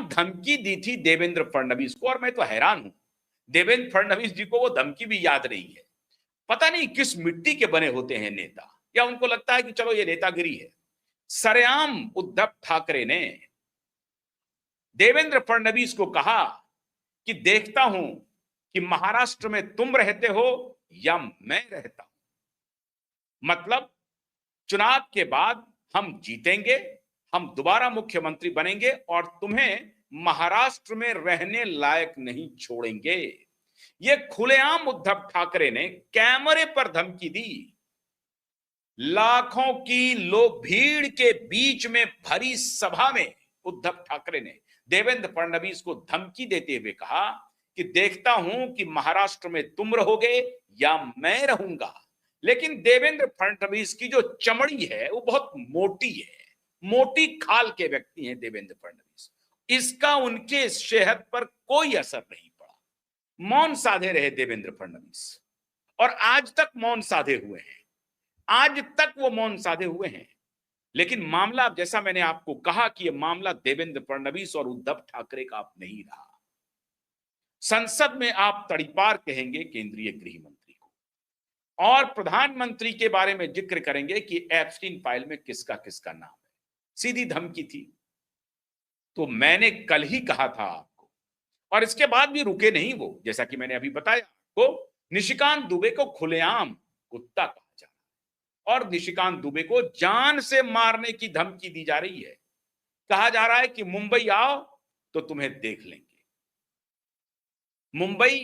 खुलेआम धमकी दी थी देवेंद्र फडणवीस को, और मैं तो हैरान हूं, देवेंद्र फडणवीस जी को वो धमकी भी याद नहीं है। पता नहीं किस मिट्टी के बने होते हैं नेता, या उनको लगता है कि चलो ये नेतागिरी है। सरेआम उद्धव ठाकरे ने देवेंद्र फडणवीस को कहा कि देखता हूं कि महाराष्ट्र में तुम रहते हो या मैं रहता हूं। मतलब चुनाव के बाद हम जीतेंगे, हम दोबारा मुख्यमंत्री बनेंगे और तुम्हें महाराष्ट्र में रहने लायक नहीं छोड़ेंगे। ये खुलेआम उद्धव ठाकरे ने कैमरे पर धमकी दी। लाखों की लोग भीड़ के बीच में भरी सभा में उद्धव ठाकरे ने देवेंद्र फडणवीस को धमकी देते हुए कहा कि देखता हूं कि महाराष्ट्र में तुम रहोगे या मैं रहूंगा। लेकिन देवेंद्र फडणवीस की जो चमड़ी है वो बहुत मोटी है, मोटी खाल के व्यक्ति हैं देवेंद्र फडणवीस। इसका उनके सेहत पर कोई असर नहीं पड़ा। मौन साधे रहे देवेंद्र फडणवीस, और आज तक मौन साधे हुए हैं, आज तक वो मौन साधे हुए हैं। लेकिन मामला, जैसा मैंने आपको कहा कि यह मामला देवेंद्र फडणवीस और उद्धव ठाकरे का अब नहीं रहा। संसद में आप तड़ीपार कहेंगे केंद्रीय गृह मंत्री को, और प्रधानमंत्री के बारे में जिक्र करेंगे कि एप्स्टीन फाइल में किसका किसका नाम है। सीधी धमकी थी। तो मैंने कल ही कहा था आपको, और इसके बाद भी रुके नहीं वो। जैसा कि मैंने अभी बताया आपको, निशिकांत दुबे को खुलेआम कुत्ता कहा जा रहा है और निशिकांत दुबे को जान से मारने की धमकी दी जा रही है। कहा जा रहा है कि मुंबई आओ तो तुम्हें देख लेंगे। मुंबई,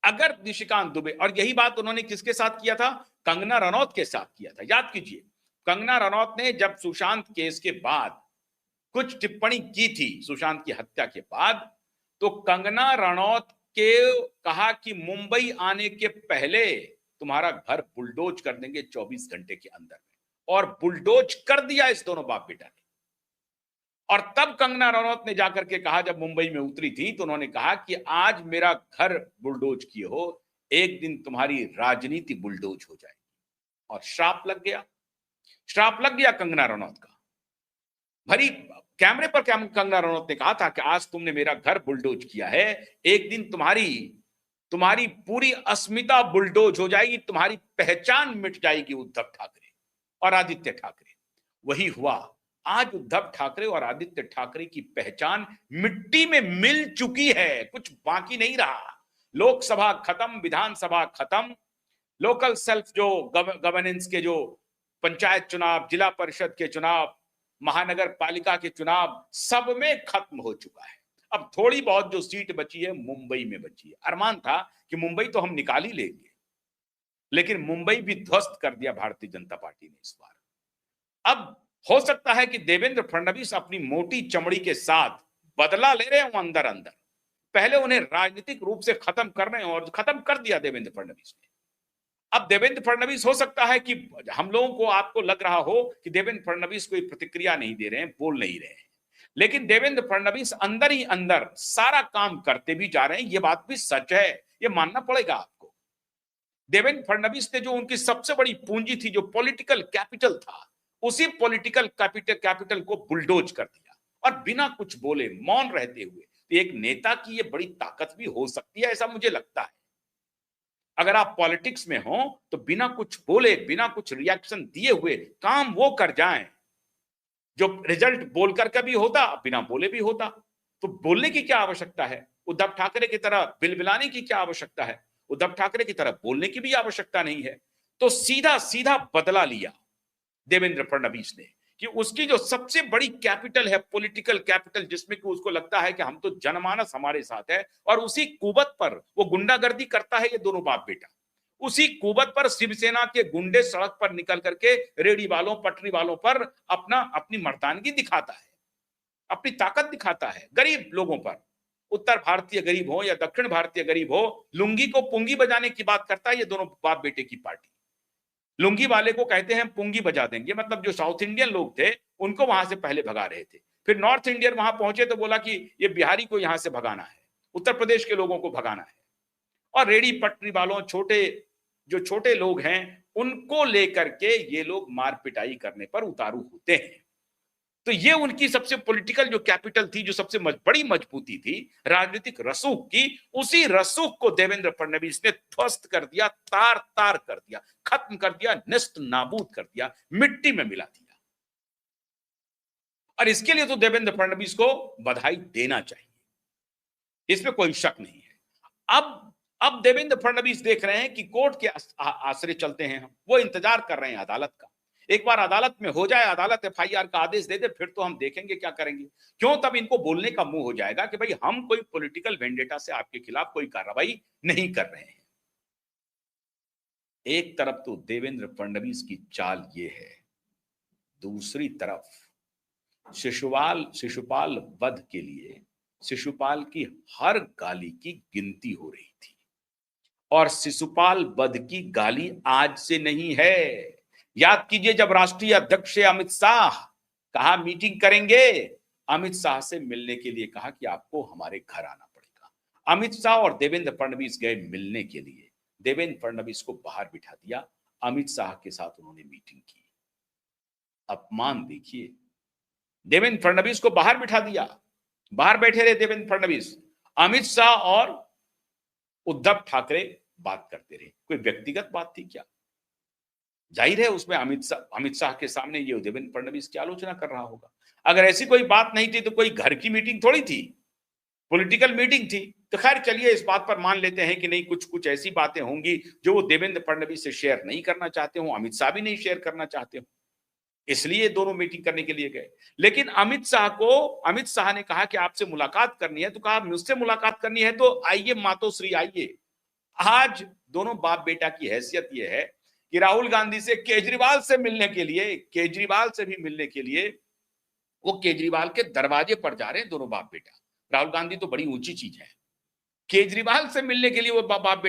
अगर निशिकांत दुबे, और यही बात उन्होंने किसके साथ किया था? कंगना रनौत के साथ किया था। याद कीजिए, कंगना रनौत ने जब सुशांत केस के बाद कुछ टिप्पणी की थी, सुशांत की हत्या के बाद, तो कंगना रनौत के कहा कि मुंबई आने के पहले तुम्हारा घर बुलडोज कर देंगे 24 घंटे के अंदर में, और बुलडोज कर दिया इस दोनों बाप बेटा ने। और तब कंगना रनौत ने जाकर के कहा, जब मुंबई में उतरी थी, तो उन्होंने कहा कि आज मेरा घर बुलडोज किए हो, एक दिन तुम्हारी राजनीति बुलडोज हो जाएगी। और श्राप लग गया, श्राप लग गया कंगना रनौत का। भरी कैमरे पर कंगना रनौत ने कहा था कि आज तुमने मेरा घर बुलडोज किया है, एक दिन तुम्हारी पूरी अस्मिता बुलडोज हो जाएगी, तुम्हारी पहचान मिट जाएगी उद्धव ठाकरे और आदित्य ठाकरे। वही हुआ। आज उद्धव ठाकरे और आदित्य ठाकरे की पहचान मिट्टी में मिल चुकी है, कुछ बाकी नहीं रहा। लोकसभा खत्म, विधानसभा खत्म, लोकल सेल्फ जो गवर्नेंस के जो पंचायत चुनाव, जिला परिषद के चुनाव, महानगर पालिका के चुनाव, सब में खत्म हो चुका है। अब थोड़ी बहुत जो सीट बची है मुंबई में बची है। अरमान था कि मुंबई तो हम निकाल ही लेंगे, लेकिन मुंबई भी ध्वस्त कर दिया भारतीय जनता पार्टी ने इस बार। अब हो सकता है कि देवेंद्र फडणवीस अपनी मोटी चमड़ी के साथ बदला ले रहे हो अंदर अंदर। पहले उन्हें राजनीतिक रूप से खत्म कर रहे हैं, और खत्म कर दिया देवेंद्र फडणवीस ने। अब देवेंद्र फडणवीस, हो सकता है कि हम लोगों को, आपको लग रहा हो कि देवेंद्र फडणवीस कोई प्रतिक्रिया नहीं दे रहे हैं, बोल नहीं रहे हैं, लेकिन देवेंद्र फडणवीस अंदर ही अंदर सारा काम करते भी जा रहे हैं। यह बात भी सच है, यह मानना पड़ेगा आपको। देवेंद्र फडणवीस ने जो उनकी सबसे बड़ी पूंजी थी, जो पॉलिटिकल कैपिटल था, उसी पॉलिटिकल कैपिटल को बुलडोज कर दिया, और बिना कुछ बोले, मौन रहते हुए। तो एक नेता की यह बड़ी ताकत भी हो सकती है, ऐसा मुझे लगता है। अगर आप पॉलिटिक्स में हो तो बिना कुछ बोले, बिना कुछ रिएक्शन दिए हुए काम वो कर जाएं जो रिजल्ट बोलकर कभी होता, बिना बोले भी होता। तो बोलने की क्या आवश्यकता है? उद्धव ठाकरे की तरह बिलबिलाने की क्या आवश्यकता है? उद्धव ठाकरे की तरह बोलने की भी आवश्यकता नहीं है। तो सीधा सीधा बदला लिया देवेंद्र फडणवीस ने कि उसकी जो सबसे बड़ी कैपिटल है, पॉलिटिकल कैपिटल, जिसमें कि उसको लगता है कि हम तो जनमानस हमारे साथ है, और उसी कुबत पर वो गुंडागर्दी करता है ये दोनों बाप बेटा। उसी कुबत पर शिवसेना के गुंडे सड़क पर निकल करके रेडी वालों, पटरी वालों पर अपनी मर्दानगी दिखाता है, अपनी ताकत दिखाता है। गरीब लोगों पर, उत्तर भारतीय गरीब हो या दक्षिण भारतीय गरीब हो, लुंगी को पुंगी बजाने की बात करता है ये दोनों बाप बेटे की पार्टी। लुंगी वाले को कहते हैं पुंगी बजा देंगे, मतलब जो साउथ इंडियन लोग थे उनको वहां से पहले भगा रहे थे, फिर नॉर्थ इंडियन वहां पहुंचे तो बोला कि ये बिहारी को यहां से भगाना है, उत्तर प्रदेश के लोगों को भगाना है। और रेडी पटरी वालों, छोटे लोग हैं, उनको लेकर के ये लोग मार पिटाई करने पर उतारू होते हैं। तो ये उनकी सबसे पॉलिटिकल जो कैपिटल थी, जो सबसे बड़ी मजबूती थी, राजनीतिक रसूख की, उसी रसूख को देवेंद्र फडणवीस ने ध्वस्त कर दिया, तार तार कर दिया, खत्म कर दिया, नेस्त नाबूद कर दिया, मिट्टी में मिला दिया। और इसके लिए तो देवेंद्र फडणवीस को बधाई देना चाहिए, इसमें कोई शक नहीं है। अब देवेंद्र फडणवीस देख रहे हैं कि कोर्ट के आश्रय चलते हैं हम, वो इंतजार कर रहे हैं अदालत का। एक बार अदालत में हो जाए, अदालत एफआईआर का आदेश दे दे, फिर तो हम देखेंगे क्या करेंगे। क्यों? तब इनको बोलने का मुंह हो जाएगा कि भाई हम कोई पॉलिटिकल वेंडेटा से आपके खिलाफ कोई कार्रवाई नहीं कर रहे हैं। एक तरफ तो देवेंद्र फडणवीस की चाल ये है, दूसरी तरफ शिशुपाल वध के लिए शिशुपाल की हर गाली की गिनती हो रही थी। और शिशुपाल वध की गाली आज से नहीं है। याद कीजिए, जब राष्ट्रीय अध्यक्ष अमित शाह कहा मीटिंग करेंगे, अमित शाह से मिलने के लिए कहा कि आपको हमारे घर आना पड़ेगा। अमित शाह और देवेंद्र फडणवीस गए मिलने के लिए, देवेंद्र फडणवीस को बाहर बिठा दिया, अमित शाह के साथ उन्होंने मीटिंग की। अपमान देखिए, देवेंद्र फडणवीस को बाहर बिठा दिया, बाहर बैठे रहे देवेंद्र फडणवीस, अमित शाह और उद्धव ठाकरे बात करते रहे। कोई व्यक्तिगत बात थी क्या? जाहिर है उसमें अमित शाह के सामने ये देवेंद्र फडणवीस की आलोचना कर रहा होगा। अगर ऐसी कोई बात नहीं थी तो कोई घर की मीटिंग थोड़ी थी, पॉलिटिकल मीटिंग थी। तो खैर चलिए, इस बात पर मान लेते हैं कि नहीं, कुछ ऐसी बातें होंगी जो वो देवेंद्र फडणवीस से शेयर नहीं करना चाहते हो, अमित शाह भी नहीं शेयर करना चाहते हो, इसलिए दोनों मीटिंग करने के लिए गए। लेकिन अमित शाह ने कहा कि आपसे मुलाकात करनी है, तो कहा मुझसे मुलाकात करनी है तो आइए मातोश्री आइए। आज दोनों बाप बेटा की हैसियत यह है कि राहुल गांधी से केजरीवाल से भी मिलने के लिए वो केजरीवाल के दरवाजे पर जा रहे हैं दोनों बाप बेटा। राहुल गांधी तो बड़ी ऊंची चीज है, केजरीवाल से मिलने के लिए वो बाप बेटा